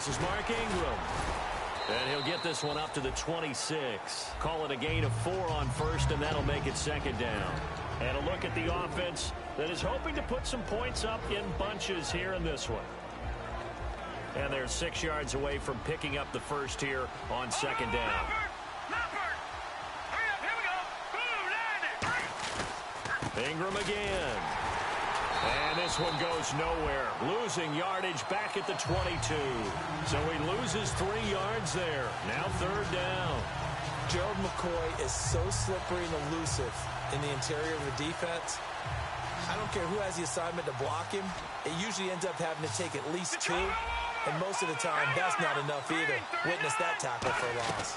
is Mark Ingram. And he'll get this one up to the 26. Call it a gain of 4 on first, and that'll make it 2nd down. And a look at the offense that is hoping to put some points up in bunches here in this one. And they're 6 yards away from picking up the first here on 2nd down. Ingram again. And this one goes nowhere. Losing yardage back at the 22. So he loses 3 yards there. Now 3rd down. Gerald McCoy is so slippery and elusive in the interior of the defense. I don't care who has the assignment to block him. It usually ends up having to take at least 2. And most of the time, that's not enough either. Witness that tackle for loss.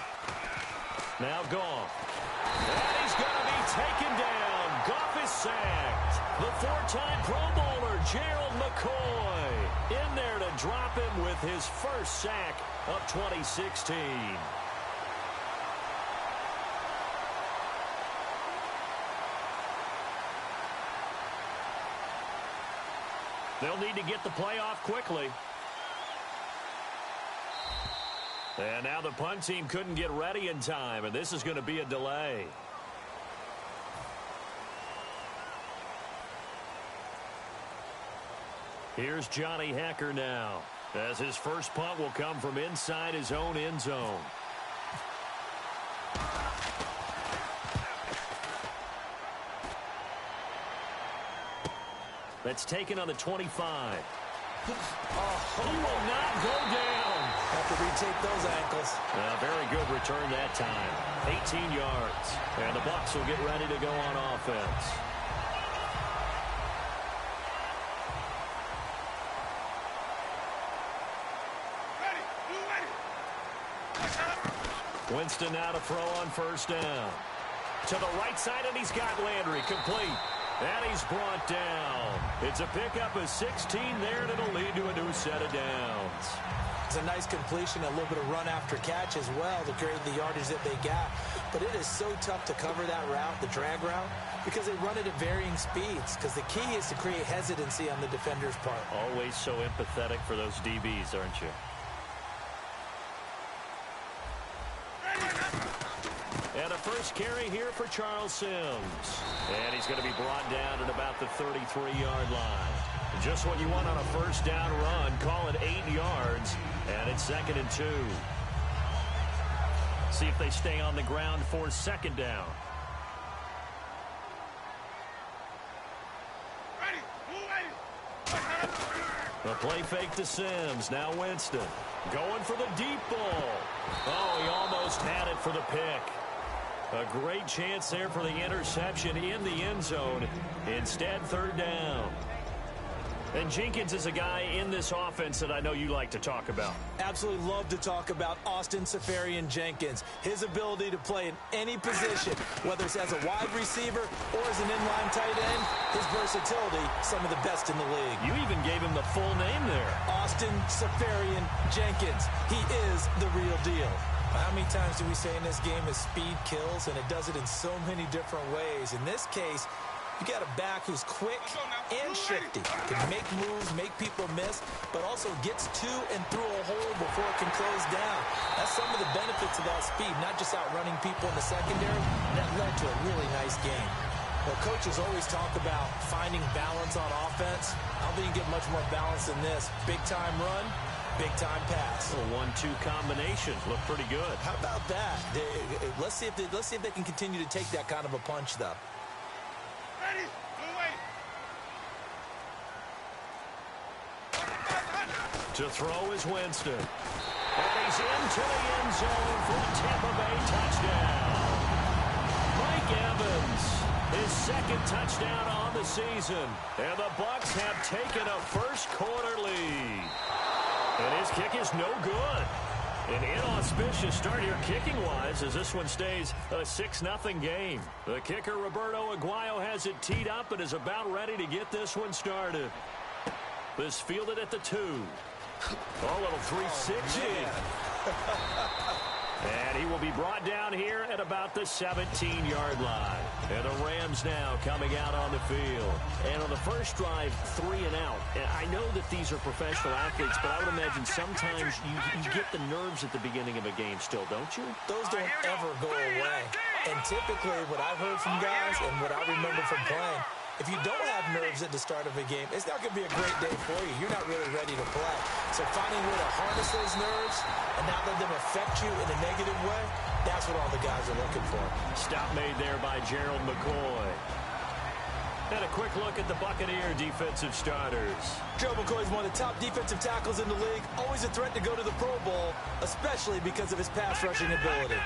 Now Goff. And he's going to be taken down. Goff is sacked. The 4-time Pro Bowler, Gerald McCoy, in there to drop him with his first sack of 2016. They'll need to get the play off quickly. And now the punt team couldn't get ready in time, and this is going to be a delay. Here's Johnny Hecker now, as his first punt will come from inside his own end zone. That's taken on the 25. He will not go down. Have to retake those ankles. Very good return that time. 18 yards. And the Bucs will get ready to go on offense. Winston now to throw on 1st down. To the right side, and he's got Landry complete. And he's brought down. It's a pickup of 16 there, and it'll lead to a new set of downs. It's a nice completion, a little bit of run after catch as well to create the yardage that they got. But it is so tough to cover that route, the drag route, because they run it at varying speeds. Because the key is to create hesitancy on the defender's part. Always so empathetic for those DBs, aren't you? And a first carry here for Charles Sims. And he's going to be brought down at about the 33-yard line. Just what you want on a first down run. Call it 8 yards. And it's 2nd and 2. See if they stay on the ground for 2nd down. The play fake to Sims. Now Winston. Going for the deep ball. Oh, he almost had it for the pick. A great chance there for the interception in the end zone. Instead, 3rd down. And Jenkins is a guy in this offense that I know you like to talk about. Absolutely love to talk about Austin Seferian-Jenkins. His ability to play in any position, whether it's as a wide receiver or as an inline tight end, his versatility, some of the best in the league. You even gave him the full name there. Austin Seferian-Jenkins. He is the real deal. How many times do we say in this game is speed kills, and it does it in so many different ways. In this case, you got a back who's quick and shifty, can make moves, make people miss, but also gets to and through a hole before it can close down. That's some of the benefits of that speed, not just outrunning people in the secondary. That led to a really nice game. Well, coaches always talk about finding balance on offense. I don't think you get much more balance than this. Big-time run, big-time pass. A 1-2 combination. Look pretty good. How about that? Let's see if they can continue to take that kind of a punch, though. Ready? Away. To throw is Winston. And he's into the end zone for a Tampa Bay touchdown. Mike Evans, his 2nd touchdown on the season. And the Bucs have taken a first-quarter lead. And his kick is no good. An inauspicious start here kicking-wise as this one stays a 6-0 game. The kicker, Roberto Aguayo, has it teed up and is about ready to get this one started. This fielded at the 2. A little 3-6 in. And he will be brought down here at about the 17-yard line. And the Rams now coming out on the field. And on the first drive, 3 and out. And I know that these are professional athletes, but I would imagine sometimes you get the nerves at the beginning of a game still, don't you? Those don't ever go away. And typically what I've heard from guys and what I remember from playing, if you don't have nerves at the start of a game, it's not going to be a great day for you. You're not really ready to play. So finding a way to harness those nerves and not let them affect you in a negative way, that's what all the guys are looking for. Stop made there by Gerald McCoy. And a quick look at the Buccaneer defensive starters. Joe McCoy is one of the top defensive tackles in the league. Always a threat to go to the Pro Bowl, especially because of his pass rushing ability.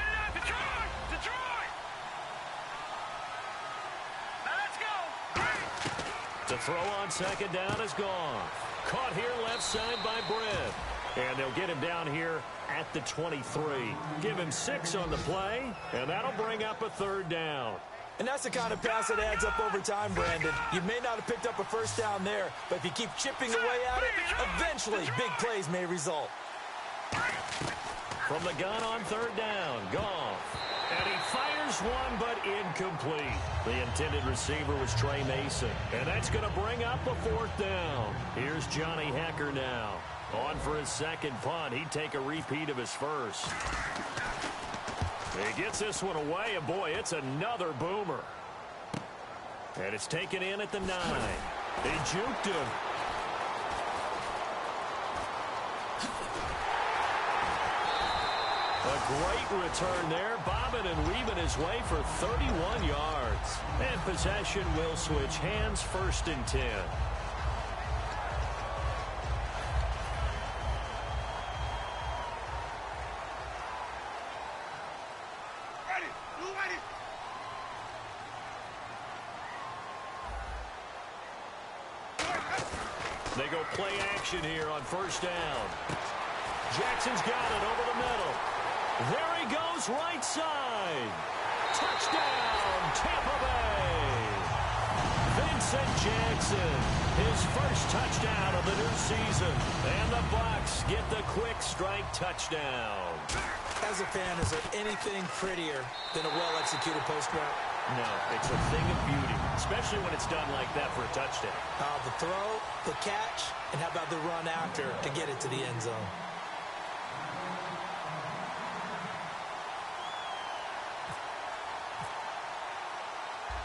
The throw on second down is gone. Caught here left side by Brett. And they'll get him down here at the 23. Give him 6 on the play, and that'll bring up a 3rd down. And that's the kind of pass that adds up over time, Brandon. You may not have picked up a first down there, but if you keep chipping away at it, eventually big plays may result. From the gun on 3rd down, Goff. And he fires one, but incomplete. The intended receiver was Trey Mason. And that's going to bring up a 4th down. Here's Johnny Hecker now. On for his second punt. He'd take a repeat of his first. He gets this one away, and boy, it's another boomer. And it's taken in at the 9. He juked him. A great return there, bobbing and weaving his way for 31 yards. And possession will switch hands, 1st and 10. They go play action here on 1st down. Jackson's got it over the middle. There he goes, right side. Touchdown, Tampa Bay. Vincent Jackson, his first touchdown of the new season. And the Bucs get the quick strike touchdown. As a fan, is there anything prettier than a well-executed post route? No, it's a thing of beauty, especially when it's done like that for a touchdown. The throw, the catch, and how about the run after to get it to the end zone?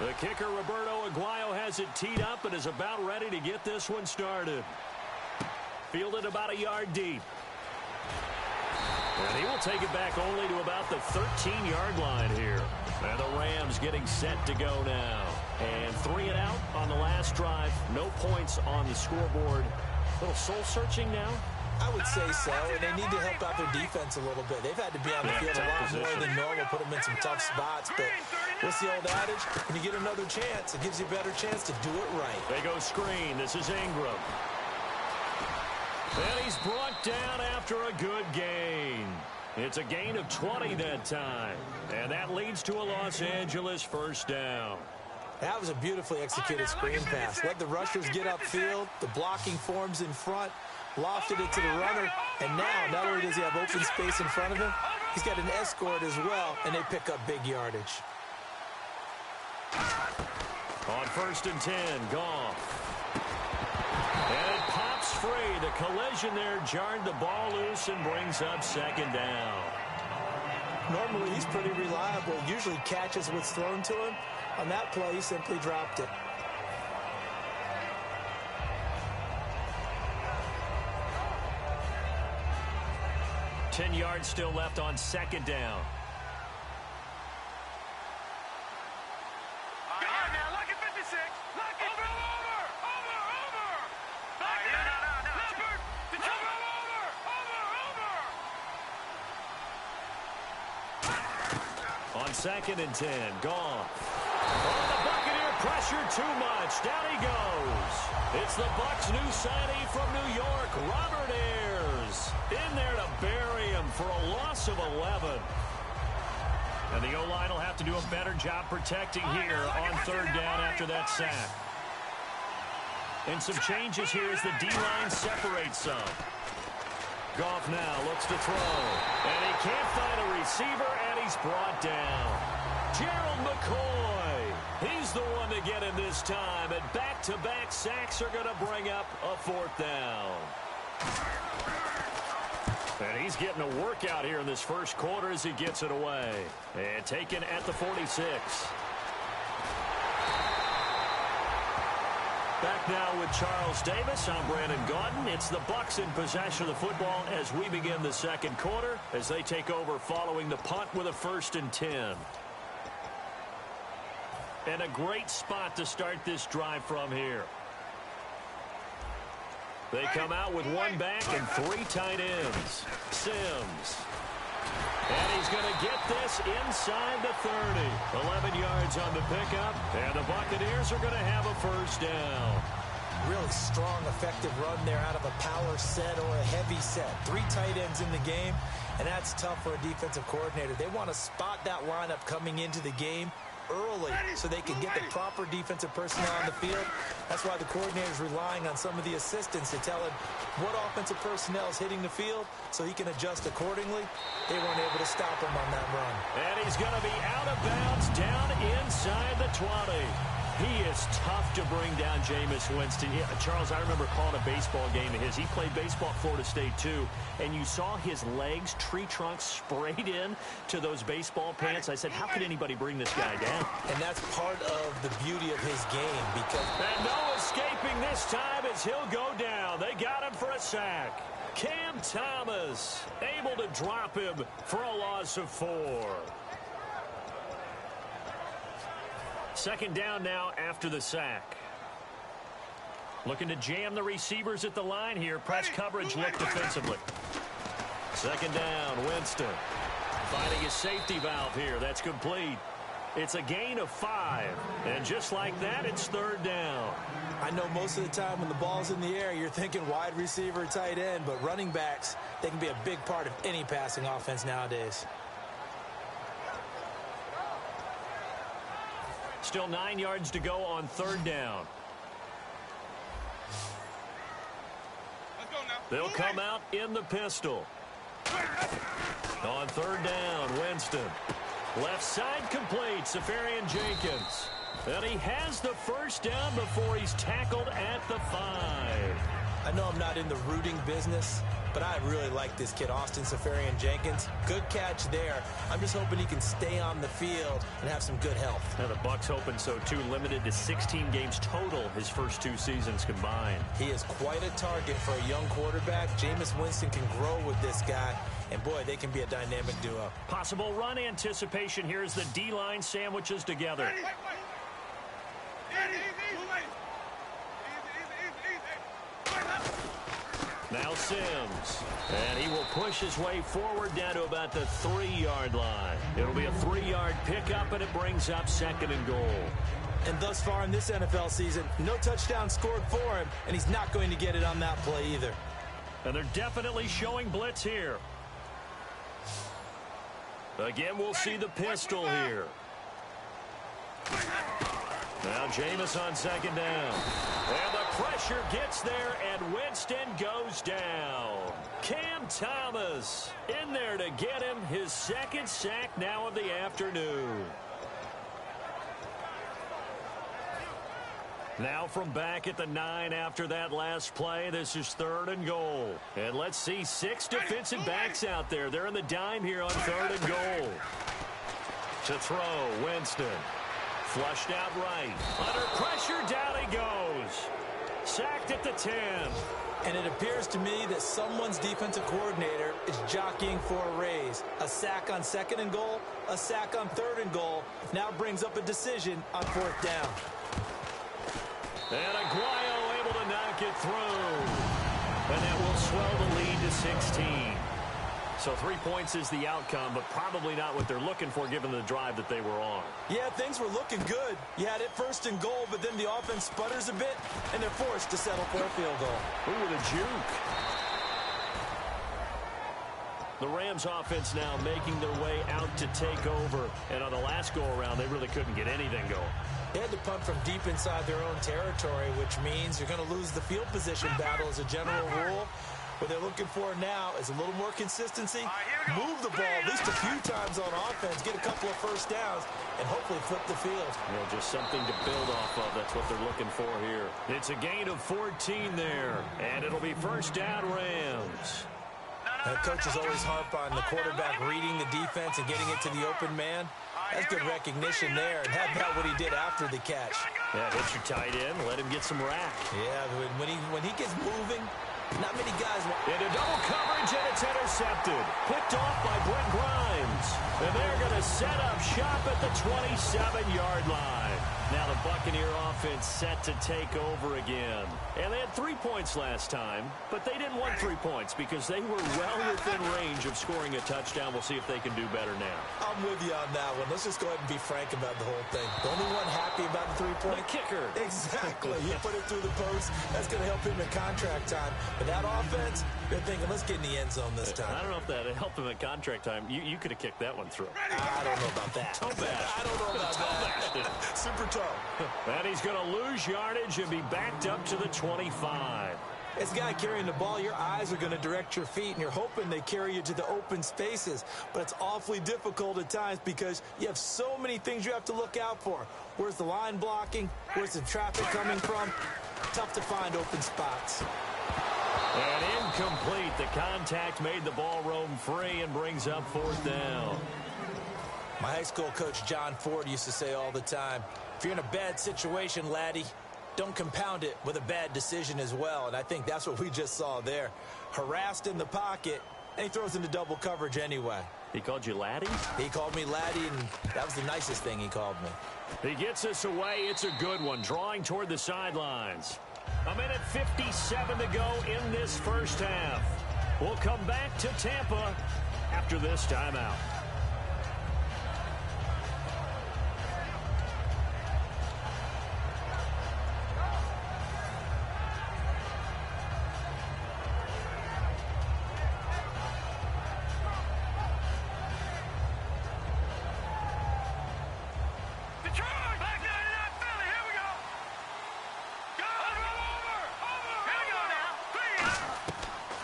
The kicker, Roberto Aguayo, has it teed up and is about ready to get this one started. Fielded about a yard deep. And he will take it back only to about the 13-yard line here. And the Rams getting set to go now. And 3 and out on the last drive. No points on the scoreboard. A little soul-searching now. I would say so, and they need to help out their defense a little bit. They've had to be on the field a lot more than normal, put them in some tough spots. But what's the old adage? When you get another chance, it gives you a better chance to do it right. They go screen. This is Ingram. And he's brought down after a good gain. It's a gain of 20 that time. And that leads to a Los Angeles 1st down. That was a beautifully executed screen pass. Let the rushers get upfield. The blocking forms in front. Lofted it to the runner. And now, not only does he have open space in front of him, he's got an escort as well, and they pick up big yardage. On 1st and 10, Goff. And it pops free. The collision there jarred the ball loose and brings up 2nd down. Normally, he's pretty reliable. Usually catches what's thrown to him. On that play, he simply dropped it. Ten yards still left on 2nd down. Look at 56. Look at over. On 2nd and 10, Goff. Oh, the Buccaneer pressure too much. Down he goes. It's the Bucs' new signing from New York, Robert Ayers. In there to bury him for a loss of 11. And the O-line will have to do a better job protecting here on 3rd down after that sack. And some changes here as the D-line separates some. Goff now looks to throw. And he can't find a receiver, and he's brought down. Gerald McCoy. He's the one to get him this time, and back-to-back sacks are going to bring up a 4th down. And he's getting a workout here in this first quarter as he gets it away. And taken at the 46. Back now with Charles Davis. I'm Brandon Gaudin. It's the Bucs in possession of the football as we begin the second quarter as they take over following the punt with a 1st and 10. And a great spot to start this drive from here. They come out with 1 back and 3 tight ends. Sims. And he's going to get this inside the 30. 11 yards on the pickup. And the Buccaneers are going to have a 1st down. Really strong, effective run there out of a power set or a heavy set. 3 tight ends in the game, and that's tough for a defensive coordinator. They want to spot that lineup coming into the game early so they can get the proper defensive personnel on the field. That's why the coordinator is relying on some of the assistants to tell him what offensive personnel is hitting the field so he can adjust accordingly. They weren't able to stop him on that run. And he's going to be out of bounds down inside the 20. He is tough to bring down, Jameis Winston. Yeah, Charles, I remember calling a baseball game of his. He played baseball at Florida State, too, and you saw his legs, tree trunks sprayed in to those baseball pants. I said, how could anybody bring this guy down? And that's part of the beauty of his game because... And no escaping this time as he'll go down. They got him for a sack. Cam Thomas able to drop him for a loss of 4. 2nd down now after the sack. Looking to jam the receivers at the line here. Press coverage look defensively. 2nd down, Winston. Finding his safety valve here. That's complete. It's a gain of 5. And just like that, it's 3rd down. I know most of the time when the ball's in the air, you're thinking wide receiver, tight end, but running backs, they can be a big part of any passing offense nowadays. Still 9 yards to go on 3rd down. They'll come out in the pistol. On 3rd down, Winston. Left side complete, Safarian Jenkins. And he has the 1st down before he's tackled at the 5. I know I'm not in the rooting business, but I really like this kid, Austin Safarian Jenkins. Good catch there. I'm just hoping he can stay on the field and have some good health. Now the Bucs hoping so too. Limited to 16 games total his first 2 seasons combined. He is quite a target for a young quarterback. Jameis Winston can grow with this guy, and boy, they can be a dynamic duo. Possible run anticipation here as the D-line sandwiches together. Now Sims, and he will push his way forward down to about the 3-yard line. It'll be a 3-yard pickup, and it brings up 2nd and goal. And thus far in this NFL season, no touchdown scored for him, and he's not going to get it on that play either. And they're definitely showing blitz here. Again, we'll see the pistol here. Now Jameis on 2nd down. And the pressure gets there, and Winston goes down. Cam Thomas in there to get him his 2nd sack now of the afternoon. Now from back at the 9 after that last play, this is 3rd and goal. And let's see 6 defensive backs out there. They're in the dime here on 3rd and goal. To throw, Winston. Flushed out right. Under pressure, down he goes. Sacked at the 10. And it appears to me that someone's defensive coordinator is jockeying for a raise. A sack on 2nd and goal, a sack on 3rd and goal. Now brings up a decision on 4th down. And Aguayo able to knock it through. And that will swell the lead to 16. So 3 points is the outcome, but probably not what they're looking for given the drive that they were on. Yeah, things were looking good. You had it 1st and goal, but then the offense sputters a bit, and they're forced to settle for a field goal. Ooh, with a juke. The Rams offense now making their way out to take over. And on the last go-around, they really couldn't get anything going. They had to punt from deep inside their own territory, which means you're going to lose the field position battle as a general rule. What they're looking for now is a little more consistency, move the ball at least a few times on offense, get a couple of first downs, and hopefully flip the field. Yeah, just something to build off of. That's what they're looking for here. It's a gain of 14 there, and it'll be first down Rams. The coaches always harp on the quarterback reading the defense and getting it to the open man. That's good recognition there, and how about what he did after the catch? Yeah, hit your tight end, let him get some rack. Yeah, when he gets moving, not many guys. Into double coverage, and it's intercepted. Picked off by Brent Grimes. And they're going to set up shop at the 27-yard line. Now the Buccaneer offense set to take over again. And they had 3 points last time, but they didn't want 3 points because they were well within range of scoring a touchdown. We'll see if they can do better now. I'm with you on that one. Let's just go ahead and be frank about the whole thing. The only one happy about the 3-point? The kicker. Exactly. He put it through the post. That's going to help him in contract time. But that offense, they're thinking, let's get in the end zone this time. I don't know if that helped him at contract time. You could have kicked that one through. I don't know about that. Toe bash. I don't know about that. Super toe. And he's going to lose yardage and be backed up to the 25. As a guy carrying the ball, your eyes are going to direct your feet, and you're hoping they carry you to the open spaces. But it's awfully difficult at times because you have so many things you have to look out for. Where's the line blocking? Where's the traffic coming from? Tough to find open spots. And incomplete. The contact made the ball roam free and brings up fourth down. My high school coach, John Ford, used to say all the time, if you're in a bad situation, laddie, don't compound it with a bad decision as well. And I think that's what we just saw there. Harassed in the pocket, and he throws into double coverage anyway. He called you laddie? He called me laddie, and that was the nicest thing he called me. He gets us away. It's a good one, drawing toward the sidelines. A minute 57 to go in this first half. We'll come back to Tampa after this timeout.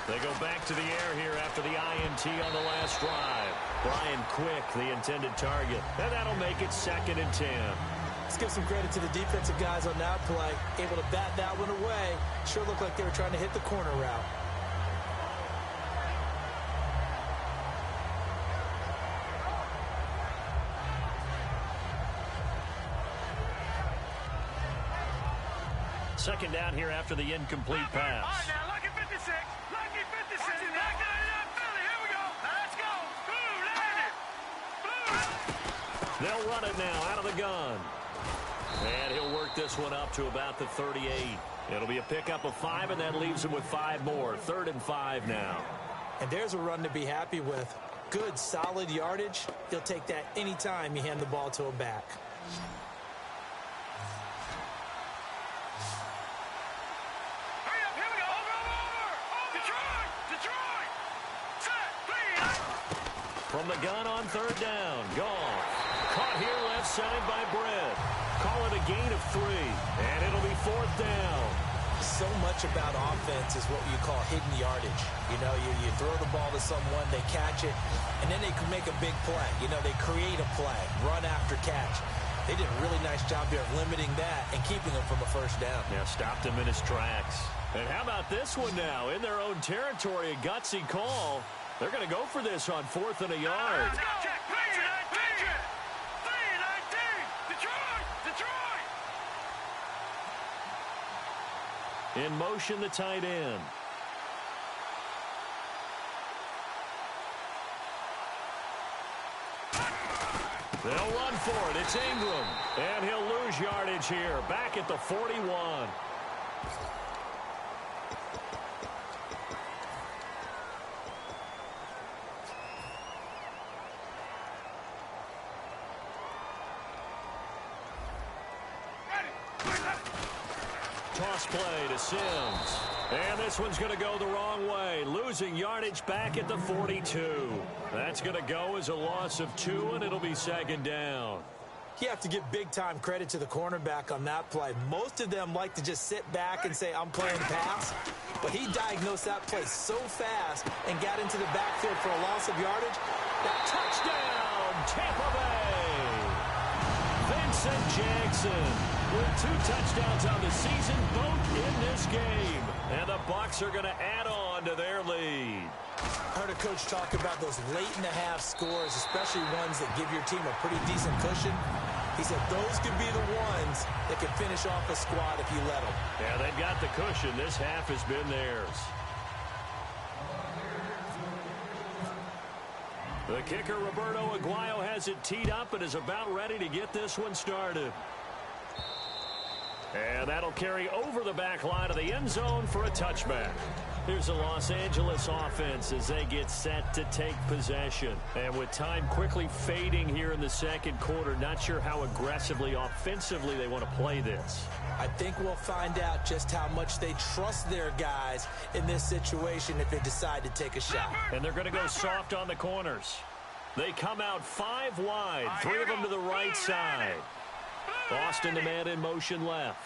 They go back to the air here after the INT on the last drive. Brian Quick, the intended target. And that'll make it 2nd and 10. Let's give some credit to the defensive guys on that play. Able to bat that one away. Sure looked like they were trying to hit the corner route. Second down here after the incomplete pass. All right, now, lucky 56. Lucky 56. Here we go. Let's go. Blue, land it. Blue. They'll run it now out of the gun. And he'll work this one up to about the 38. It'll be a pickup of 5, and that leaves him with 5 more. 3rd and 5 now. And there's a run to be happy with. Good, solid yardage. He'll take that anytime you hand the ball to him back. From the gun on 3rd down. Gone. Caught here left side by Brett. Call it a gain of 3. And it'll be 4th down. So much about offense is what you call hidden yardage. You know, you throw the ball to someone, they catch it, and then they can make a big play. You know, they create a play, run after catch. They did a really nice job there of limiting that and keeping him from a first down. Yeah, stopped him in his tracks. And how about this one now? In their own territory, a gutsy call. They're going to go for this on 4th and a yard. Check. 3-19. Detroit. In motion, the tight end. They'll run for it. It's Ingram. And he'll lose yardage here. Back at the 41. Toss play to Sims. And this one's going to go the wrong way. Losing yardage back at the 42. That's going to go as a loss of 2, and it'll be 2nd down. You have to give big-time credit to the cornerback on that play. Most of them like to just sit back and say, I'm playing pass. But he diagnosed that play so fast and got into the backfield for a loss of yardage. That touchdown, Tampa Bay! Vincent Jackson with 2 touchdowns on the season, both in this game. And the Bucs are going to add on to their lead. I heard a coach talk about those late-in-the-half scores, especially ones that give your team a pretty decent cushion. He said those could be the ones that could finish off a squad if you let them. Yeah, they've got the cushion. This half has been theirs. The kicker, Roberto Aguayo, has it teed up and is about ready to get this one started. And that'll carry over the back line of the end zone for a touchback. Here's the Los Angeles offense as they get set to take possession. And with time quickly fading here in the second quarter, not sure how aggressively, offensively they want to play this. I think we'll find out just how much they trust their guys in this situation if they decide to take a shot. And they're going to go soft on the corners. They come out 5 wide, 3 of them to the right side. Austin, the man in motion left.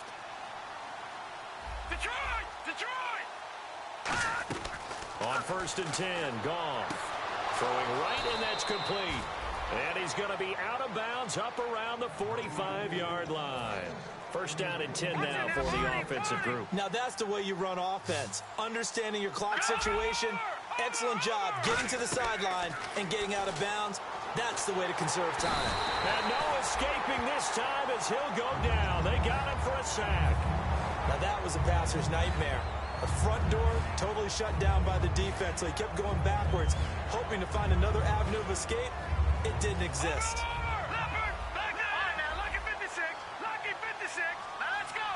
Detroit! On 1st and 10, Goff throwing right, and that's complete. And he's going to be out of bounds up around the 45-yard line. 1st down and 10 now for the offensive group. Now that's the way you run offense. Understanding your clock situation. Excellent job getting to the sideline and getting out of bounds. That's the way to conserve time. And no escaping this time as he'll go down. They got him for a sack. Now that was a passer's nightmare. The front door totally shut down by the defense, so he kept going backwards, hoping to find another avenue of escape. It didn't exist. Leopard, back there! All right, now, lucky 56. Lucky 56. Now, let's go.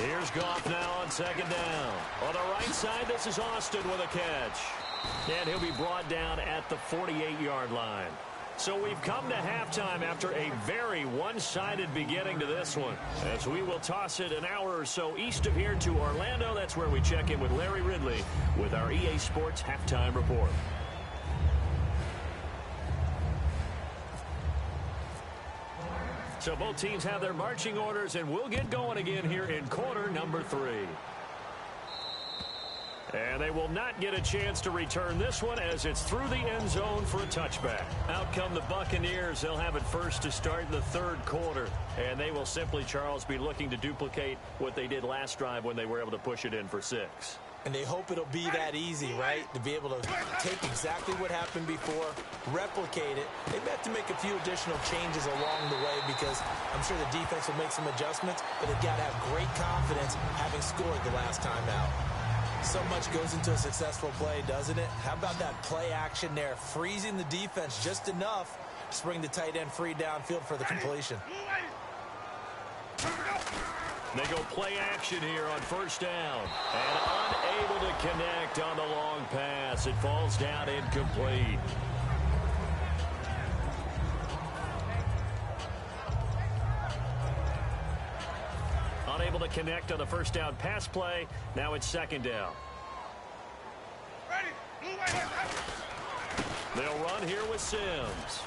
Here's Goff now on 2nd down. On the right side, this is Austin with a catch. And he'll be brought down at the 48-yard line. So we've come to halftime after a very one-sided beginning to this one. As we will toss it an hour or so east of here to Orlando. That's where we check in with Larry Ridley with our EA Sports Halftime Report. So both teams have their marching orders, and we'll get going again here in quarter number 3. And they will not get a chance to return this one as it's through the end zone for a touchback. Out come the Buccaneers. They'll have it first to start the 3rd quarter. And they will simply, Charles, be looking to duplicate what they did last drive when they were able to push it in for 6. And they hope it'll be that easy, right? To be able to take exactly what happened before, replicate it. They may have to make a few additional changes along the way because I'm sure the defense will make some adjustments, but they've got to have great confidence having scored the last time out. So much goes into a successful play, doesn't it? How about that play action there, freezing the defense just enough to bring the tight end free downfield for the completion. They go play action here on 1st down. And unable to connect on the long pass. It falls down incomplete. Unable to connect on the 1st down pass play. Now it's 2nd down. They'll run here with Sims.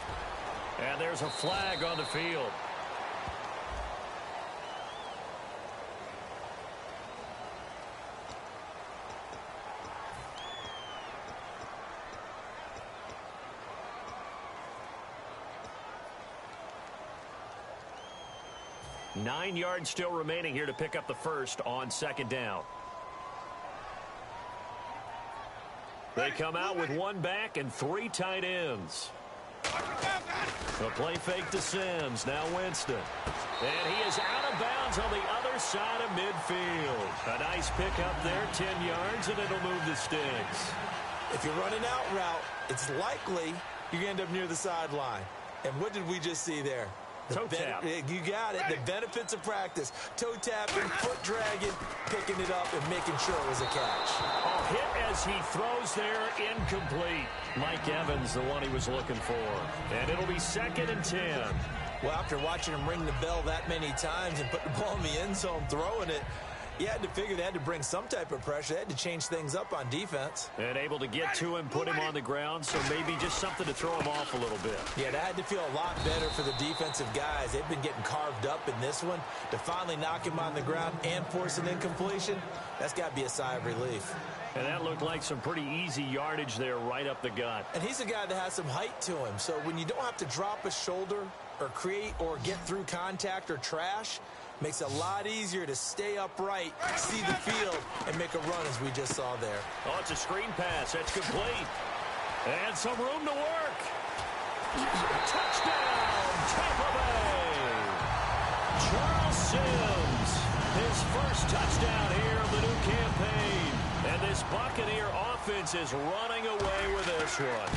And there's a flag on the field. Nine yards still remaining here to pick up the first on 2nd down. They come out with 1 back and 3 tight ends. A play fake to Sims. Now Winston. And he is out of bounds on the other side of midfield. A nice pick up there, 10 yards, and it'll move the sticks. If you're running out route, it's likely you're going to end up near the sideline. And what did we just see there? Toe tap. You got it. The benefits of practice. Toe tapping, foot dragging, picking it up, and making sure it was a catch. A hit as he throws there, incomplete. Mike Evans, the one he was looking for. And it'll be 2nd and 10. Well, after watching him ring the bell that many times and put the ball in the end zone, throwing it, You had to figure they had to bring some type of pressure. They had to change things up on defense. And able to get to him, put him on the ground, so maybe just something to throw him off a little bit. Yeah, that had to feel a lot better for the defensive guys. They've been getting carved up in this one. To finally knock him on the ground and force an incompletion, that's got to be a sigh of relief. And that looked like some pretty easy yardage there right up the gut. And he's a guy that has some height to him. So when you don't have to drop a shoulder or create or get through contact or trash, makes it a lot easier to stay upright, see the field, and make a run as we just saw there. Oh, it's a screen pass. That's complete. And some room to work. Touchdown, Tampa Bay. Charles Sims, his first touchdown here of the new campaign. And this Buccaneer offense is running away with this one.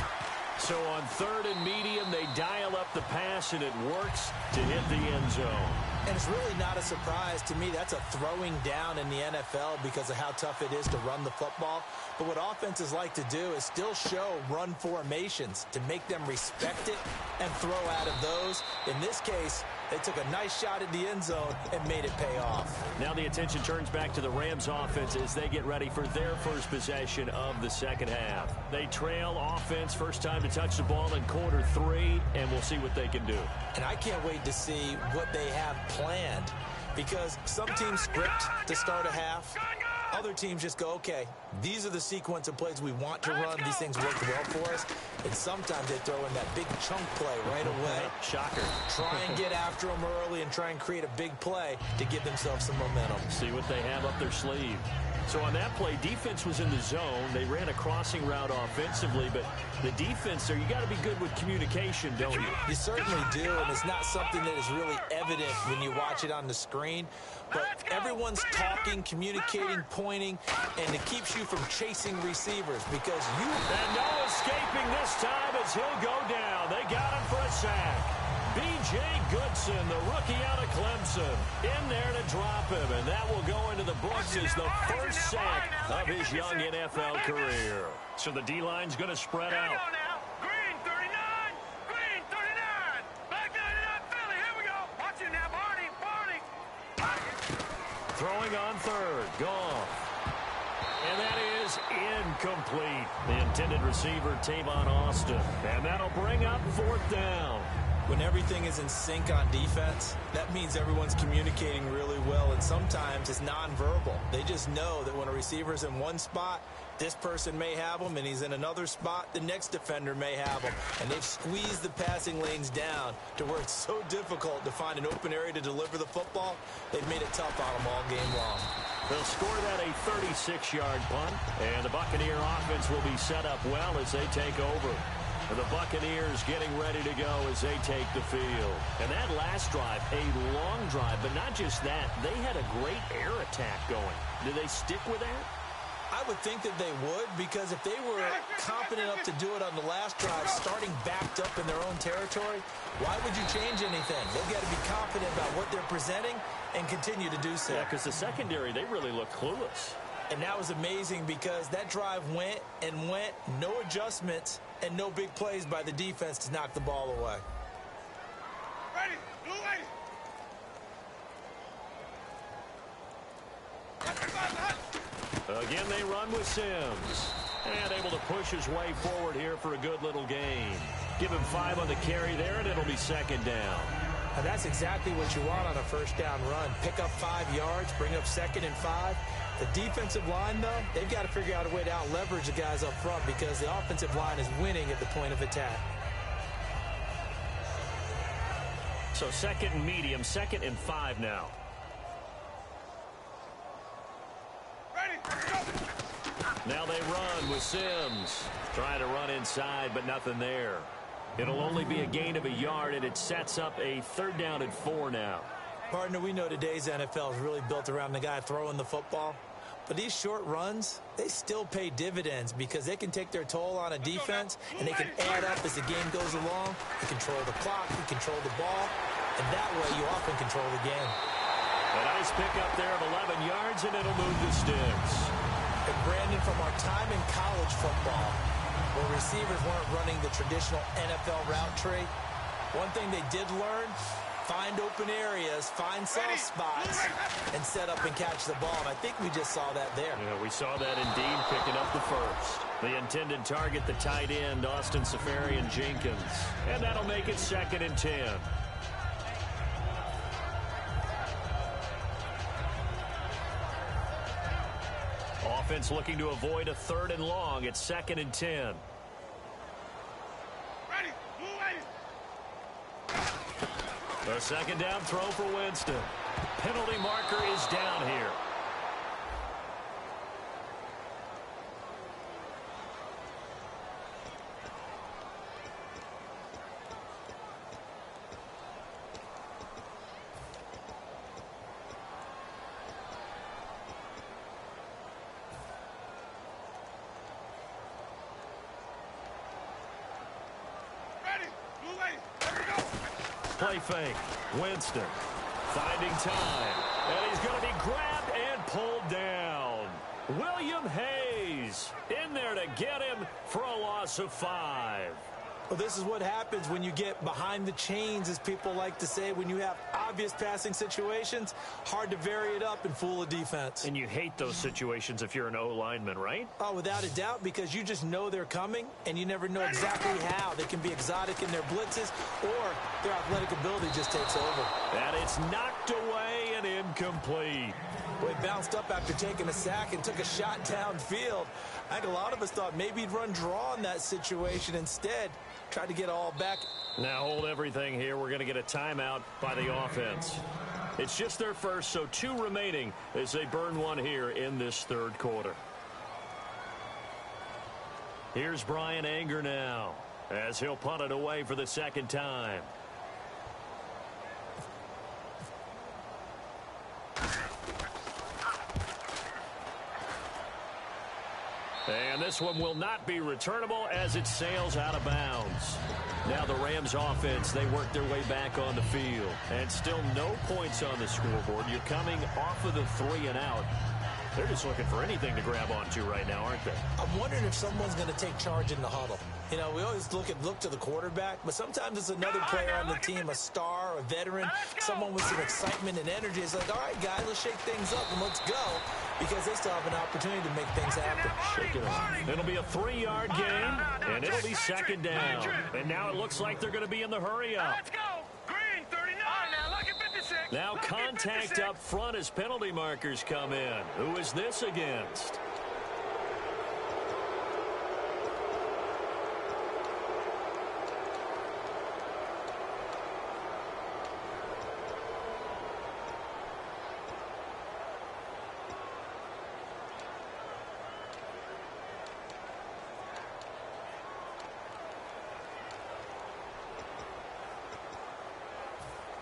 So on 3rd and medium, they dial up the pass, and it works to hit the end zone. And it's really not a surprise to me. That's a throwing down in the NFL because of how tough it is to run the football. But what offenses like to do is still show run formations to make them respect it and throw out of those. In this case, they took a nice shot at the end zone and made it pay off. Now the attention turns back to the Rams offense as they get ready for their first possession of the second half. They trail offense, first time to touch the ball in quarter 3, and we'll see what they can do. And I can't wait to see what they have planned, because some teams script to start a half. Other teams just go, okay, these are the sequence of plays we want to run. These things work well for us. And sometimes they throw in that big chunk play right away. Shocker. Try and get after them early and try and create a big play to give themselves some momentum. See what they have up their sleeve. So on that play, defense was in the zone. They ran a crossing route offensively, but the defense there, you got to be good with communication, don't you? You certainly do, and it's not something that is really evident when you watch it on the screen. But everyone's talking, communicating, pointing, and it keeps you from chasing receivers because you... And no escaping this time as he'll go down. They got him for a sack. B.J. Goodson, the rookie out of Clemson, in there to drop him, and that will go into the books as the first sack of his young NFL career. So the D-line's going to spread out. Green 39, Green 39, back 99 Philly, here we go. Watch it now, Barney. Throwing on 3rd, Goff. And that is incomplete. The intended receiver, Tavon Austin. And that'll bring up 4th down. When everything is in sync on defense, that means everyone's communicating really well, and sometimes it's nonverbal. They just know that when a receiver's in one spot, this person may have him, and he's in another spot, the next defender may have him. And they've squeezed the passing lanes down to where it's so difficult to find an open area to deliver the football. They've made it tough on them all game long. They'll score that a 36-yard punt, and the Buccaneer offense will be set up well as they take over. And the Buccaneers getting ready to go as they take the field. And that last drive, a long drive, but not just that. They had a great air attack going. Do they stick with that? I would think that they would, because if they were confident enough to do it on the last drive, starting backed up in their own territory, why would you change anything? They've got to be confident about what they're presenting and continue to do so. Yeah, because the secondary, they really look clueless. And that was amazing because that drive went and went, no adjustments, and no big plays by the defense to knock the ball away. Ready, blue lady. Again, they run with Sims. And able to push his way forward here for a good little gain. Give him 5 on the carry there, and it'll be 2nd down. And that's exactly what you want on a first down run. Pick up 5 yards, bring up 2nd and 5. The defensive line, though, they've got to figure out a way to out-leverage the guys up front because the offensive line is winning at the point of attack. So 2nd and medium, 2nd and 5 now. Ready, go. Now they run with Sims. Trying to run inside, but nothing there. It'll only be a gain of a yard, and it sets up a 3rd down and 4 now. Partner, we know today's NFL is really built around the guy throwing the football. But these short runs, they still pay dividends because they can take their toll on a defense, and they can add up as the game goes along. You control the clock, you control the ball, and that way you often control the game. A nice pickup there of 11 yards, and it'll move the sticks. And Brandon, from our time in college football, where receivers weren't running the traditional NFL route tree, one thing they did learn find open areas, find soft spots, and set up and catch the ball. And I think we just saw that there. Yeah, we saw that indeed, picking up the first. The intended target, the tight end, Austin Seferian-Jenkins. And that'll make it 2nd and 10. Offense looking to avoid a 3rd and long. It's 2nd and 10. The 2nd down throw for Winston. Penalty marker is down here. Play fake. Winston finding time. And he's going to be grabbed and pulled down. William Hayes in there to get him for a loss of 5. Well, this is what happens when you get behind the chains, as people like to say. When you have obvious passing situations, hard to vary it up and fool a defense. And you hate those situations if you're an O-lineman, right? Oh, without a doubt, because you just know they're coming, and you never know exactly how. They can be exotic in their blitzes, or their athletic ability just takes over. And it's knocked away and incomplete. Well, he bounced up after taking a sack and took a shot downfield. I think a lot of us thought maybe he'd run draw in that situation. Instead, tried to get all back. Now hold everything here. We're going to get a timeout by the offense. It's just their first, so 2 remaining as they burn 1 here in this 3rd quarter. Here's Brian Anger now as he'll punt it away for the 2nd time. And this one will not be returnable as it sails out of bounds. Now the Rams offense, they work their way back on the field. And still no points on the scoreboard. You're coming off of the 3 and out. They're just looking for anything to grab onto right now, aren't they? I'm wondering if someone's going to take charge in the huddle. You know, we always look to the quarterback, but sometimes it's another player on the team, a star, a veteran, someone with some excitement and energy. It's like, all right, guys, let's shake things up and let's go, because they still have an opportunity to make things happen. Shake it off. It'll be a 3-yard gain, and it'll be 2nd down. And now it looks like they're going to be in the hurry-up. Let's go. Green, 39. Now look at 56. Now contact up front as penalty markers come in. Who is this against?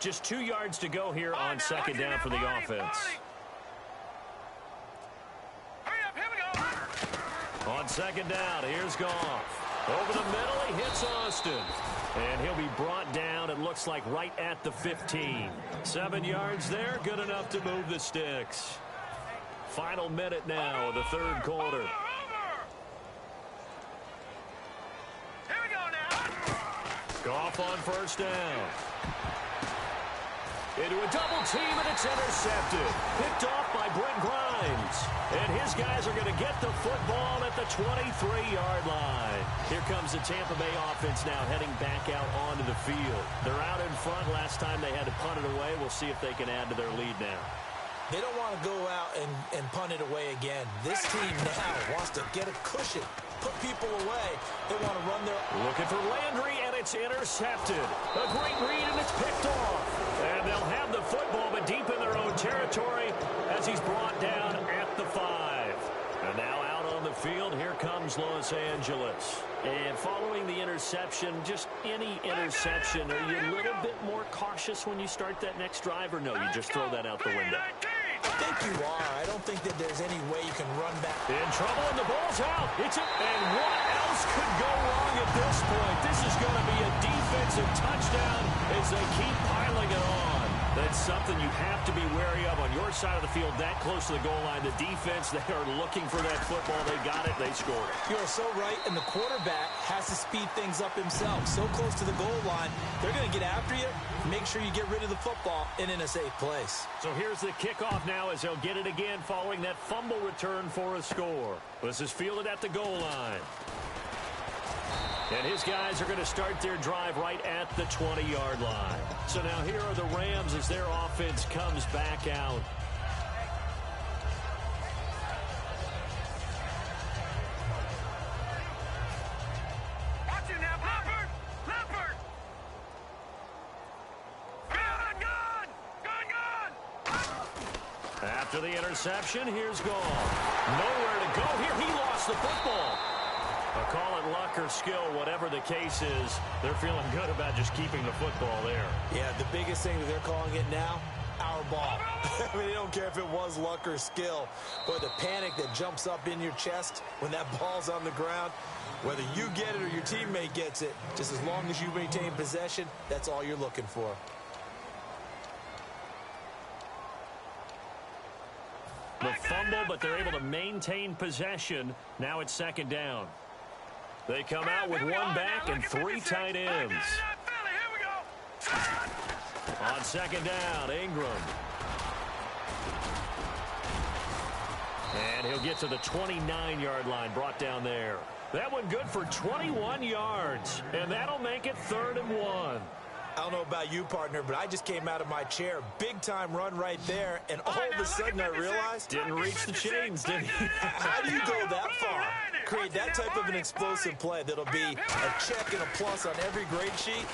Just 2 yards to go here on 2nd down for the offense. Hurry up, here we go. On 2nd down, here's Goff. Over the middle, he hits Austin. And he'll be brought down, it looks like, right at the 15. 7 yards there, good enough to move the sticks. Final minute now of the 3rd quarter. Here we go now. Goff on 1st down. Into a double team, and it's intercepted. Picked off by Brent Grimes. And his guys are going to get the football at the 23-yard line. Here comes the Tampa Bay offense now heading back out onto the field. They're out in front. Last time they had to punt it away. We'll see if they can add to their lead now. They don't want to go out and punt it away again. This team now wants to get a cushion, put people away. They want to run their... Looking for Landry, and it's intercepted. A great read, and it's picked off. And they'll have the football, but deep in their own territory as he's brought down at the 5. And now out on the field, here comes Los Angeles. And following the interception, just any interception, are you a little bit more cautious when you start that next drive, or no, you just throw that out the window? I think you are. I don't think that there's any way you can run back. In trouble, and the ball's out. And what else could go wrong at this point? This is going to be a defensive touchdown as they keep piling it on. That's something you have to be wary of on your side of the field, that close to the goal line. The defense, they are looking for that football. They got it. They scored it. You are so right, and the quarterback has to speed things up himself. So close to the goal line, they're going to get after you. Make sure you get rid of the football and in a safe place. So here's the kickoff now as they'll get it again following that fumble return for a score. This is fielded at the goal line. And his guys are going to start their drive right at the 20-yard line. So now here are the Rams as their offense comes back out. Watch it now, Leopard! Leopard! Gun! After the interception, here's Gall. Nowhere to go here. He lost the football. I'll call it luck or skill, whatever the case is. They're feeling good about just keeping the football there. Yeah, the biggest thing that they're calling it now, our ball. I mean, they don't care if it was luck or skill. But the panic that jumps up in your chest when that ball's on the ground, whether you get it or your teammate gets it, just as long as you maintain possession, that's all you're looking for. The fumble, but they're able to maintain possession. Now it's second down. They come out with one back and three tight ends. On second down, Ingram. And he'll get to the 29-yard line, brought down there. That one good for 21 yards, and that'll make it 3rd and 1. I don't know about you, partner, but I just came out of my chair. Big-time run right there, and all of a sudden I realized... Didn't reach the chains, did he? How do you go that far? Create that type of an explosive play that'll be a check and a plus on every grade sheet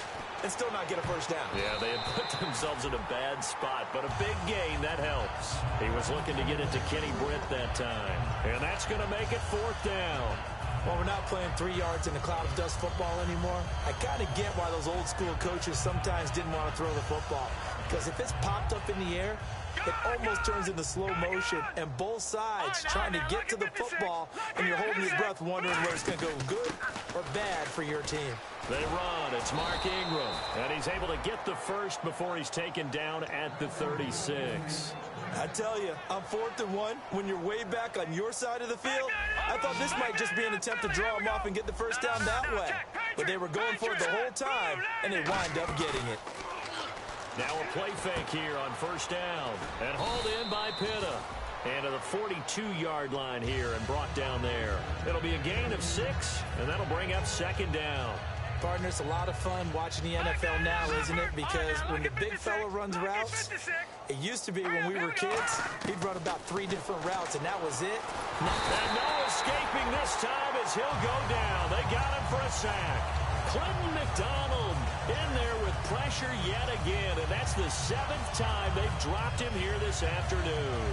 and still not get a first down. Yeah, they had put themselves in a bad spot, but a big gain, that helps. He was looking to get it to Kenny Britt that time, and that's going to make it 4th down. Well, we're not playing 3 yards in a cloud of dust football anymore. I kind of get why those old-school coaches sometimes didn't want to throw the football. Because if it's popped up in the air, it almost turns into slow motion, and both sides trying to get to the football, and you're holding your breath wondering whether it's going to go good or bad for your team. They run. It's Mark Ingram, and he's able to get the first before he's taken down at the 36. I tell you, on 4th and 1, when you're way back on your side of the field, I thought this might just be an attempt to draw him off and get the first down that way. But they were going for it the whole time, and they wind up getting it. Now a play fake here on 1st down, and hauled in by Pitta. And to the 42-yard line here and brought down there. It'll be a gain of 6, and that'll bring up 2nd down. Partner, it's a lot of fun watching the NFL now, isn't it? Because when the big fella runs routes, it used to be when we were kids, he'd run about 3 different routes, and that was it. And no escaping this time as he'll go down. They got him for a sack. Clinton McDonald in there with pressure yet again, and that's the 7th time they've dropped him here this afternoon.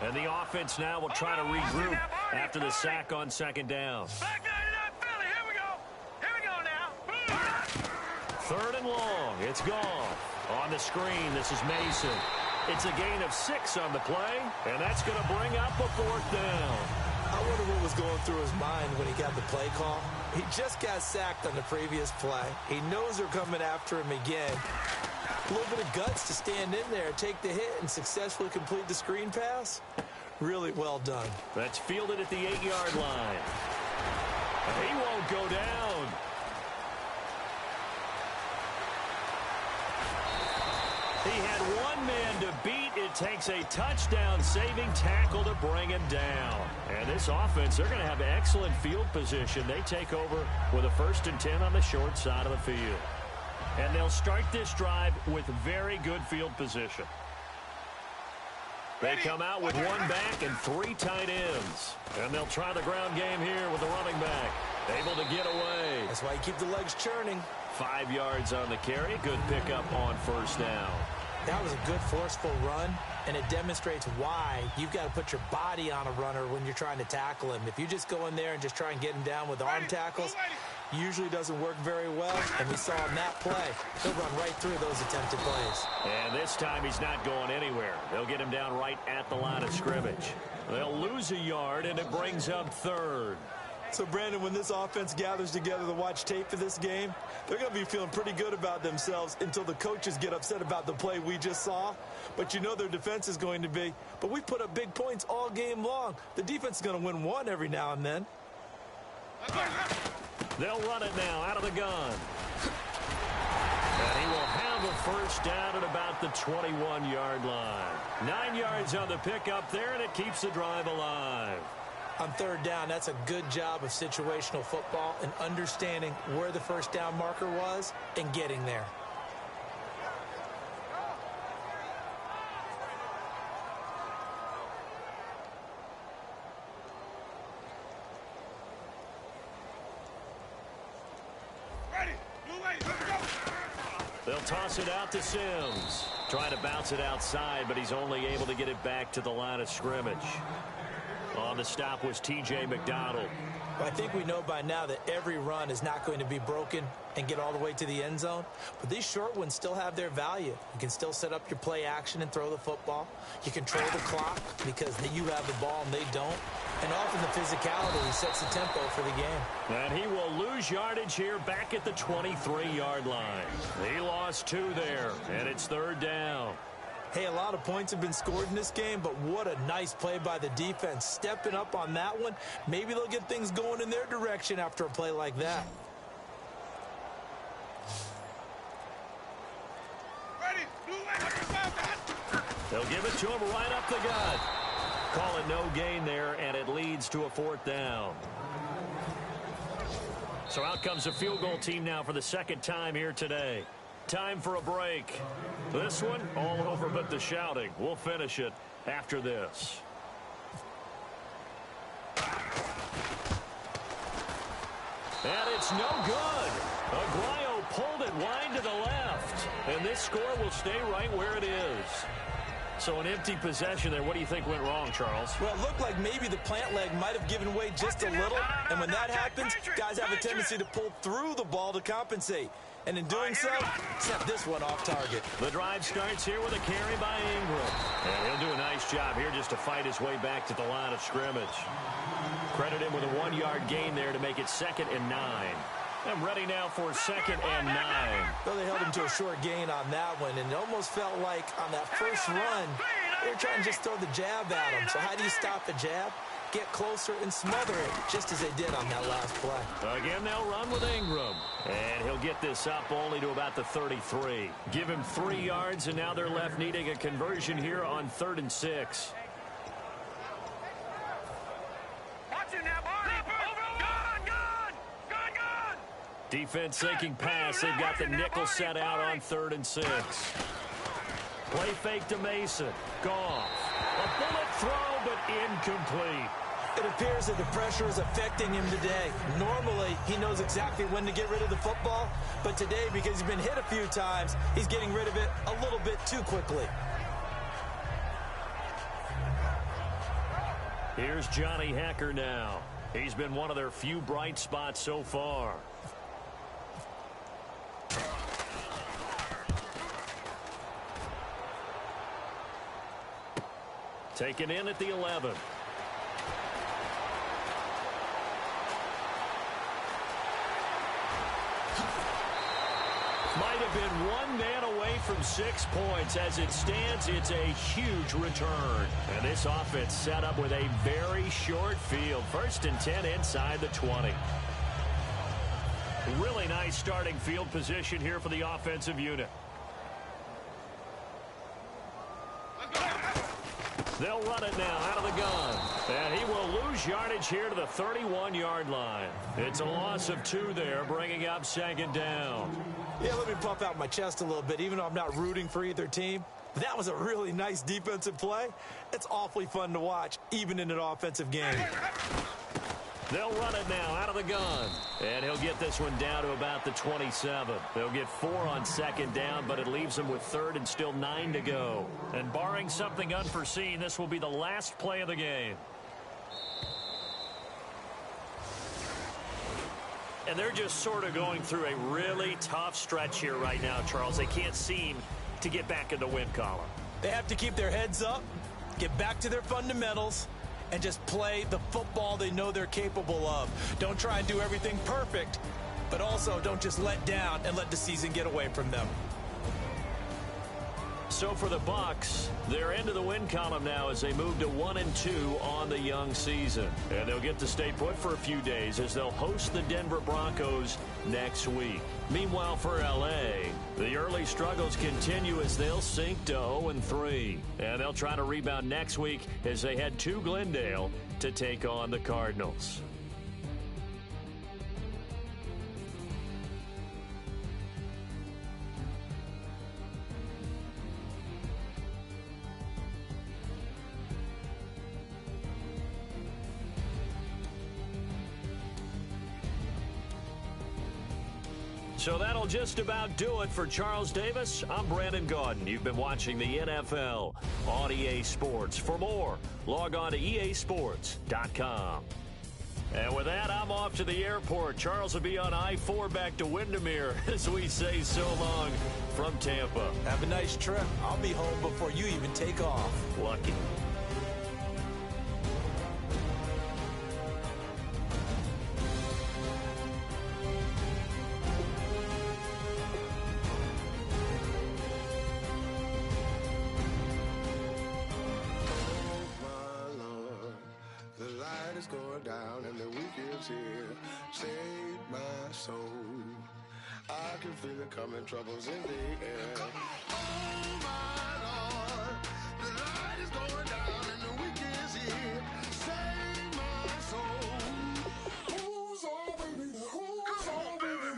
And the offense now will try to regroup after the sack on 2nd down. Back 99 Philly, here we go. Here we go now. 3rd and long. It's gone. On the screen, this is Mason. It's a gain of 6 on the play, and that's going to bring up a 4th down. I wonder what was going through his mind when he got the play call. He just got sacked on the previous play. He knows they're coming after him again. A little bit of guts to stand in there, take the hit, and successfully complete the screen pass. Really well done. That's fielded at the 8-yard line. He won't go down. He had one man to beat. It takes a touchdown-saving tackle to bring him down. And this offense, they're going to have excellent field position. They take over with a 1st and 10 on the short side of the field. And they'll start this drive with very good field position. They come out with one back and 3 tight ends. And they'll try the ground game here with the running back. Able to get away. That's why you keep the legs churning. 5 yards on the carry. Good pickup on 1st down. That was a good, forceful run, and it demonstrates why you've got to put your body on a runner when you're trying to tackle him. If you just go in there and just try and get him down with arm tackles, usually doesn't work very well, and we saw in that play, he'll run right through those attempted plays. And this time he's not going anywhere. They'll get him down right at the line of scrimmage. They'll lose a yard, and it brings up third. So, Brandon, when this offense gathers together to watch tape for this game, they're going to be feeling pretty good about themselves until the coaches get upset about the play we just saw. But you know their defense is going to be. But we put up big points all game long. The defense is going to win one every now and then. They'll run it now out of the gun. And he will have a first down at about the 21-yard line. 9 yards on the pickup there, and it keeps the drive alive. On third down, that's a good job of situational football and understanding where the first down marker was and getting there. They'll toss it out to Sims. Trying to bounce it outside, but he's only able to get it back to the line of scrimmage. On the stop was T.J. McDonald. Well, I think we know by now that every run is not going to be broken and get all the way to the end zone. But these short ones still have their value. You can still set up your play action and throw the football. You control the clock because you have the ball and they don't. And often the physicality sets the tempo for the game. And he will lose yardage here back at the 23-yard line. He lost 2 there, and it's third down. Hey, a lot of points have been scored in this game, but what a nice play by the defense. Stepping up on that one, maybe they'll get things going in their direction after a play like that. They'll give it to him right up the gut. Call it no gain there, and it leads to a fourth down. So out comes the field goal team now for the second time here today. Time for a break. This one, all over but the shouting. We'll finish it after this. And it's no good. Aguayo pulled it wide to the left. And this score will stay right where it is. So an empty possession there. What do you think went wrong, Charles? Well, it looked like maybe the plant leg might have given way just a little. And when that happens, guys have a tendency to pull through the ball to compensate. And in doing so, set this one off target. The drive starts here with a carry by Ingram. And he'll do a nice job here just to fight his way back to the line of scrimmage. Credit him with a 1-yard gain there to make it 2nd and 9. I'm ready now for 2nd and 9. Well, they held him to a short gain on that one, and it almost felt like on that first run, they were trying to just throw the jab at him. So how do you stop the jab? Get closer and smother it, just as they did on that last play. Again, they'll run with Ingram. And he'll get this up only to about the 33. Give him 3 yards, and now they're left needing a conversion here on 3rd and 6. Defense sinking pass. They've got the nickel set out on 3rd and 6. Play fake to Mason. Goff. A bullet throw, but incomplete. It appears that the pressure is affecting him today. Normally, he knows exactly when to get rid of the football, but today, because he's been hit a few times, he's getting rid of it a little bit too quickly. Here's Johnny Hacker now. He's been one of their few bright spots so far. Taken in at the 11. Might have been one man away from 6 points. As it stands, it's a huge return. And this offense set up with a very short field. 1st and 10 inside the 20. Really nice starting field position here for the offensive unit. They'll run it now out of the gun. And he will lose yardage here to the 31-yard line. It's a loss of 2 there, bringing up 2nd down. Yeah, let me puff out my chest a little bit, even though I'm not rooting for either team. That was a really nice defensive play. It's awfully fun to watch, even in an offensive game. They'll run it now out of the gun. And he'll get this one down to about the 27. They'll get 4 on 2nd down, but it leaves them with 3rd and still 9 to go. And barring something unforeseen, this will be the last play of the game. And they're just sort of going through a really tough stretch here right now, Charles. They can't seem to get back in the win column. They have to keep their heads up, get back to their fundamentals, and just play the football they know they're capable of. Don't try and do everything perfect, but also don't just let down and let the season get away from them. So for the Bucs, they're into the win column now as they move to 1-2 on the young season. And they'll get to stay put for a few days as they'll host the Denver Broncos next week. Meanwhile for L.A., the early struggles continue as they'll sink to 0-3. And they'll try to rebound next week as they head to Glendale to take on the Cardinals. So that'll just about do it for Charles Davis. I'm Brandon Gaudin. You've been watching the NFL on EA Sports. For more, log on to easports.com. And with that, I'm off to the airport. Charles will be on I-4 back to Windermere as we say so long from Tampa. Have a nice trip. I'll be home before you even take off. Lucky. Going down and the weekend's here. Save my soul. I can feel it coming, troubles in the air. Oh my Lord, the light is going down and the weekend's here. Save my soul. Who's all baby? Who's all baby?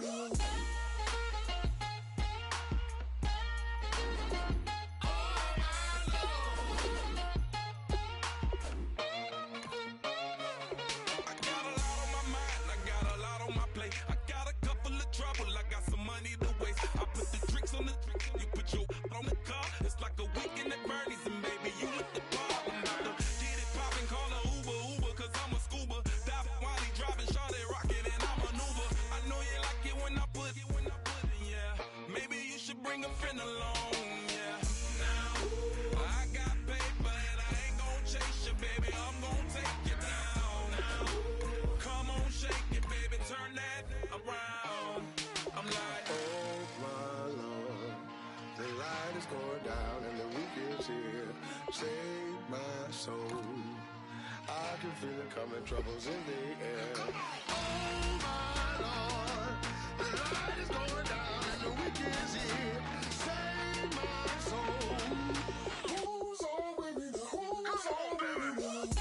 Going down and the weekend's here. Save my soul. I can feel it coming, troubles in the air. Oh my Lord, the light is going down and the weekend's here. Save my soul. Who's all with me? Who's all with me?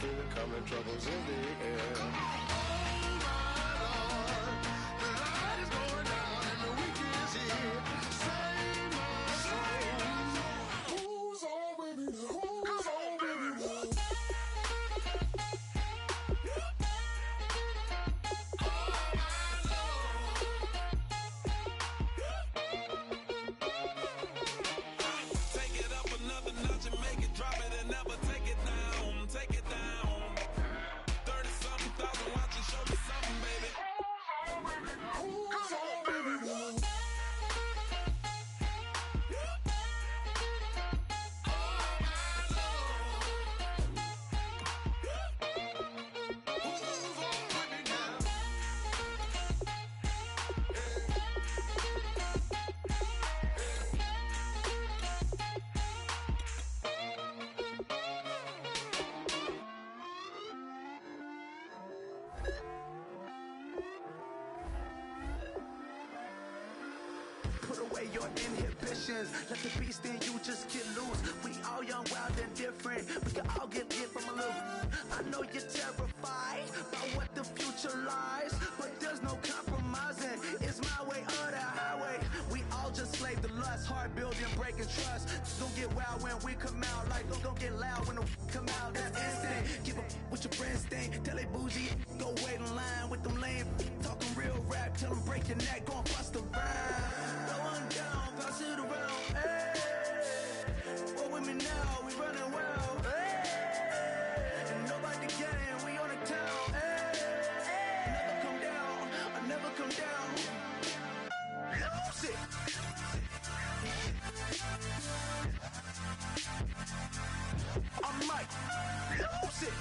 Feel it coming, troubles in the air. Oh my Lord, the light is going down and the weekend's here. Save my soul. Who's all with me? Who's all with me? Take it up another notch and make it drop it and never take it down. Take it down. 30-something thousand put away your inhibitions. Let the beast in you just get loose. We all young, wild, and different. We can all get lit from a little. I know you're terrified by what the future lies, but there's no compromising. It's my way or the highway. We all just slave to lust, heart building, breaking trust. Don't get wild when we come out, like don't get loud when the come out. That's instinct. Keep up with your friends, thing. Tell they bougie, go wait in line with them lame. Talking real rap, tell them break your neck, gon' bust a rhyme. Blow one down, pass it around. Hey, what with me now? We running wild. Hey, and nobody game, we on the town. Hey, never come down, I never come down. Lose it. I might lose it.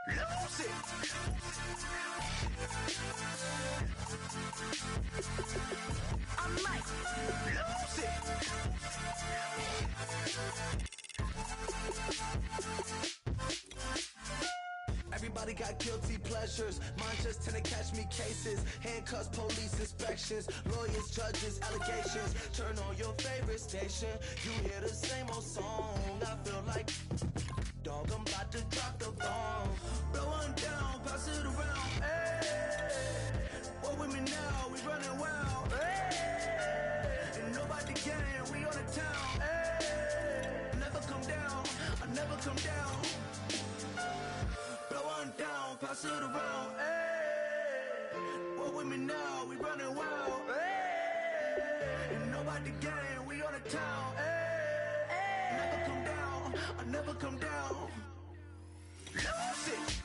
Lose it. I might lose it. Everybody got guilty pleasures. Mine just tend to catch me cases. Handcuffs, police inspections, lawyers, judges, allegations. Turn on your favorite station. You hear the same old song. I feel like, dog, I'm about to drop the bomb. Blow one down, pass it around. Hey, what with me now? We running wild. Hey, and nobody game. We on the town. Hey, never come down. I never come down. Down, pass it around, hey. What with me now? We running wild, hey. And nobody game, we on the town, hey. Never come down, I never come down. Lose it.